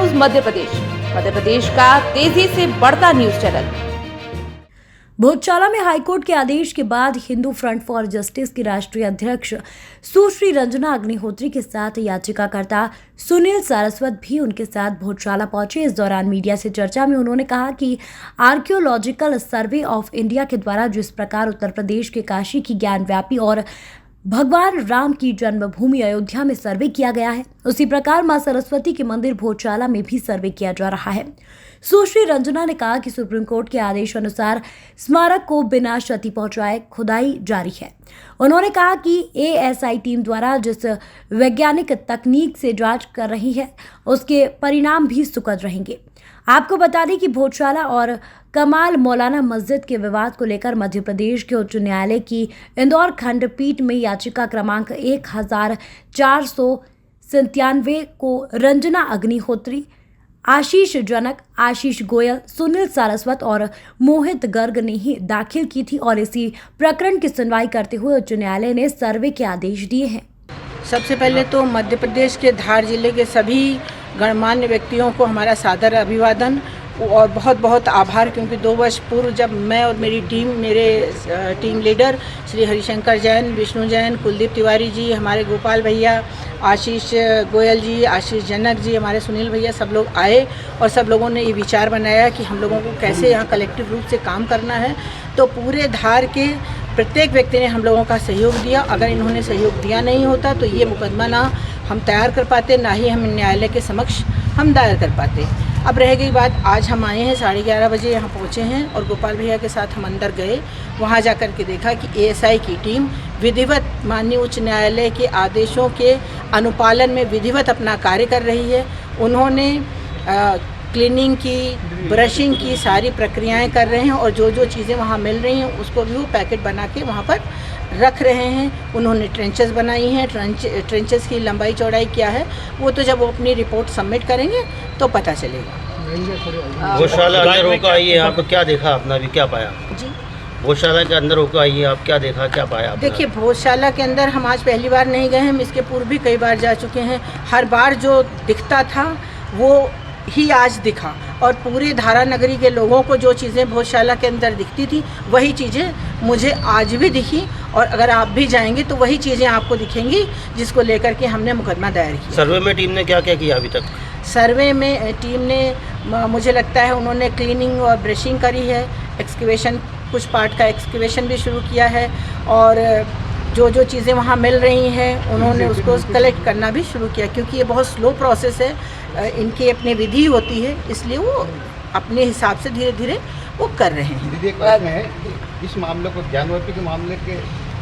News Madhya Pradesh का तेजी से बढ़ता न्यूज चैनल। भोजशाला में हाईकोर्ट के आदेश के बाद हिंदू फ्रंट फॉर जस्टिस की राष्ट्रीय अध्यक्ष सुश्री रंजना अग्निहोत्री के साथ याचिकाकर्ता सुनील सारस्वत भी उनके साथ भोजशाला पहुंचे। इस दौरान मीडिया से चर्चा में उन्होंने कहा कि आर्कियोलॉजिकल सर्वे ऑफ इंडिया के द्वारा जिस प्रकार उत्तर प्रदेश के काशी की ज्ञानव्यापी और भगवान राम की जन्मभूमि अयोध्या में सर्वे किया गया है, उसी प्रकार मां सरस्वती के मंदिर भोजशाला में भी सर्वे किया जा रहा है। सुश्री रंजना ने कहा कि सुप्रीम कोर्ट के आदेश अनुसार स्मारक को बिना क्षति पहुंचाए खुदाई जारी है। उन्होंने कहा कि एएसआई टीम द्वारा जिस वैज्ञानिक तकनीक से जांच कर रही है उसके परिणाम भी सुखद रहेंगे। आपको बता दें कि भोजशाला और कमाल मौलाना मस्जिद के विवाद को लेकर मध्य प्रदेश के उच्च न्यायालय की इंदौर खंडपीठ में याचिका क्रमांक 1497 को रंजना अग्निहोत्री, आशीष जनक, आशीष गोयल, सुनील सारस्वत और मोहित गर्ग ने ही दाखिल की थी और इसी प्रकरण की सुनवाई करते हुए उच्च न्यायालय ने सर्वे के आदेश दिए हैं। सबसे पहले तो मध्य प्रदेश के धार जिले के सभी गणमान्य व्यक्तियों को हमारा सादर अभिवादन और बहुत बहुत आभार, क्योंकि 2 वर्ष पूर्व जब मैं और मेरी टीम, मेरे टीम लीडर श्री हरिशंकर जैन, विष्णु जैन, कुलदीप तिवारी जी, हमारे गोपाल भैया, आशीष गोयल जी, आशीष जनक जी, हमारे सुनील भैया, सब लोग आए और सब लोगों ने ये विचार बनाया कि हम लोगों को कैसे यहाँ कलेक्टिव रूप से काम करना है। तो पूरे धार के प्रत्येक व्यक्ति ने हम लोगों का सहयोग दिया। अगर इन्होंने सहयोग दिया नहीं होता तो ये मुकदमा ना हम तैयार कर पाते, ना ही हम न्यायालय के समक्ष हम दायर कर पाते। अब रह गई बात, आज हम आए हैं 11:30 बजे यहाँ पहुँचे हैं और गोपाल भैया के साथ हम अंदर गए। वहाँ जाकर के देखा कि एएसआई की टीम विधिवत माननीय उच्च न्यायालय के आदेशों के अनुपालन में विधिवत अपना कार्य कर रही है। उन्होंने क्लीनिंग की, ब्रशिंग की सारी प्रक्रियाएं कर रहे हैं और जो जो चीज़ें वहाँ मिल रही हैं उसको भी वो पैकेट बना के वहाँ पर रख रहे हैं। उन्होंने ट्रेंचेस बनाई हैं। ट्रेंचेस की लंबाई चौड़ाई क्या है वो तो जब वो अपनी रिपोर्ट सबमिट करेंगे तो पता चलेगा। भोजशाला अंदर होकर आइए, यहाँ पर क्या देखा आपने, अभी क्या पाया जी? भोजशाला के अंदर होकर आइए, आप क्या देखा, क्या पाया? देखिए, भोजशाला के अंदर हम आज पहली बार नहीं गए हैं, हम इसके पूर्व भी कई बार जा चुके हैं। हर बार जो दिखता था वो ही आज दिखा और पूरे धारा नगरी के लोगों को जो चीज़ें भोजशाला के अंदर दिखती थी वही चीज़ें मुझे आज भी दिखी और अगर आप भी जाएंगे तो वही चीज़ें आपको दिखेंगी जिसको लेकर के हमने मुकदमा दायर किया। सर्वे में टीम ने क्या क्या किया अभी तक? सर्वे में टीम ने, मुझे लगता है उन्होंने क्लीनिंग और ब्रशिंग करी है, एक्सकेवेशन, कुछ पार्ट का एक्सकेवेशन भी शुरू किया है और जो जो चीज़ें वहाँ मिल रही हैं उन्होंने उसको कलेक्ट करना भी शुरू किया, क्योंकि ये बहुत स्लो प्रोसेस है। इनकी अपनी विधि होती है, इसलिए वो अपने हिसाब से धीरे धीरे वो कर रहे हैं। दीदी, एक प्रश्न है, इस मामले को ज्ञानवापी के मामले के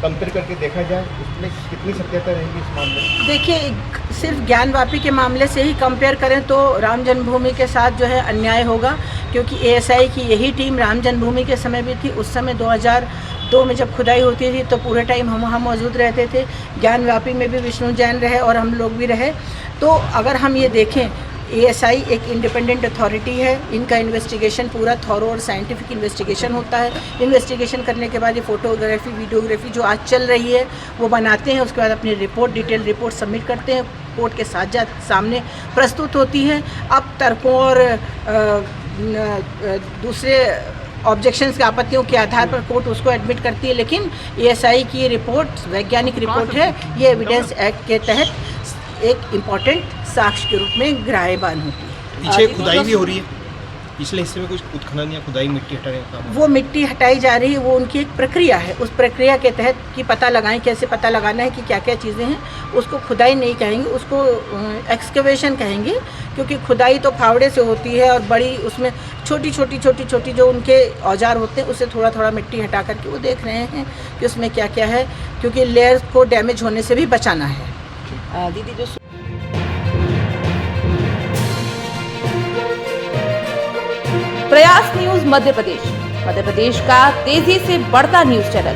कंपेयर करके देखा जाए, उसमें कितनी सत्यता रहेगी इस मामले में? देखिए, सिर्फ ज्ञानवापी के मामले से ही कंपेयर करें तो राम जन्मभूमि के साथ जो है अन्याय होगा, क्योंकि एएसआई की यही टीम राम जन्मभूमि के समय भी थी। उस समय 2002 में जब खुदाई होती थी तो पूरे टाइम हम वहाँ मौजूद रहते थे। ज्ञानवापी में भी विष्णु जैन रहे और हम लोग भी रहे। तो अगर हम ये देखें, एएसआई एक इंडिपेंडेंट अथॉरिटी है, इनका इन्वेस्टिगेशन पूरा थॉरो और साइंटिफिक इन्वेस्टिगेशन होता है। इन्वेस्टिगेशन करने के बाद ये फोटोग्राफी, वीडियोग्राफी जो आज चल रही है वो बनाते हैं, उसके बाद अपनी रिपोर्ट, डिटेल रिपोर्ट सबमिट करते हैं, कोर्ट के सामने प्रस्तुत होती है। अब तर्कों और दूसरे ऑब्जेक्शंस के, आपत्तियों के आधार पर कोर्ट उसको एडमिट करती है, लेकिन एएसआई की रिपोर्ट वैज्ञानिक रिपोर्ट है, ये एविडेंस एक्ट के तहत एक इम्पॉर्टेंट साक्ष्य के रूप में ग्राह्यबान होती है। पीछे खुदाई भी हो रही है, पिछले हिस्से में कुछ उत्खनन या खुदाई, मिट्टी हटाने का काम? वो मिट्टी हटाई जा रही है, वो उनकी एक प्रक्रिया है। उस प्रक्रिया के तहत कि पता लगाएं, कैसे पता लगाना है कि क्या क्या चीज़ें हैं, उसको खुदाई नहीं कहेंगे, उसको एक्सकवेशन कहेंगे, क्योंकि खुदाई तो फावड़े से होती है और बड़ी उसमें छोटी छोटी जो उनके औजार होते हैं उससे थोड़ा थोड़ा मिट्टी हटा करके वो देख रहे हैं कि उसमें क्या क्या है, क्योंकि लेयर को डैमेज होने से भी बचाना है। दीदी, जो प्रयास न्यूज मध्य प्रदेश का तेजी से बढ़ता न्यूज चैनल।